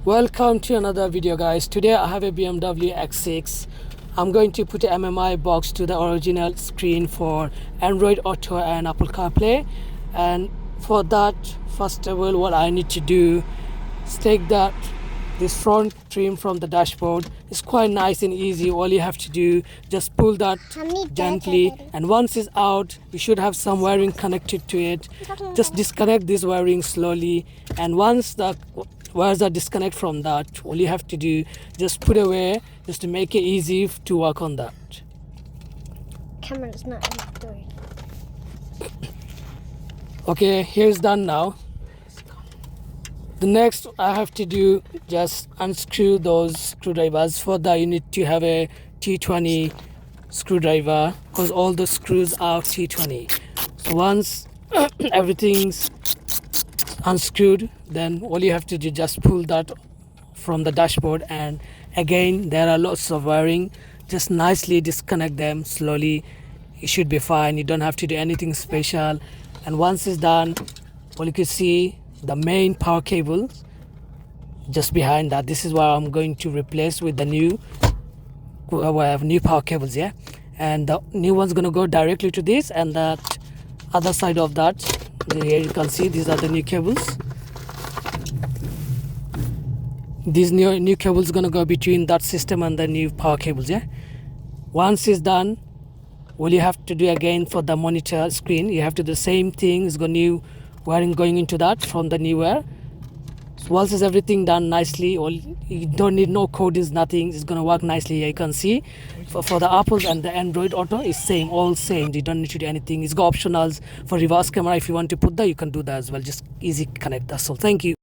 Welcome to another video, guys. Today I have a BMW X6. I'm going to put an MMI box to the original screen for Android Auto and Apple CarPlay. And for that, first of all, what I need to do is take this front trim from the dashboard. It's quite nice and easy. All you have to do, just pull that gently, and once it's out, you should have some wiring connected to it. Just disconnect this wiring slowly, and once the wires are disconnect from that, all you have to do, just put away, just to make it easy to work on that. Camera's not in the door. Okay, here's done now. The next I have to do, just unscrew those screwdrivers. For that, you need to have a T20 screwdriver, because all the screws are T20. So once everything's unscrewed, then all you have to do, just pull that from the dashboard, and again there are lots of wiring. Just nicely disconnect them slowly. It should be fine. You don't have to do anything special. And once it's done, all you can see the main power cable just behind that. This is what I'm going to replace with the new power cables, yeah. And the new one's gonna go directly to this, and that other side of that, here you can see these are the new cables. These new cables gonna go between that system and the new power cables, yeah. Once it's done, all you have to do again for the monitor screen, you have to do the same thing. It's got new wiring going into that from the new wire. So once is everything done nicely, you don't need no codings, nothing. It's gonna work nicely. Here you can see for the Apples and the Android Auto is same, all same. You don't need to do anything. It's got optionals for reverse camera. If you want to put that, you can do that as well. Just easy connect. That's all. Thank you.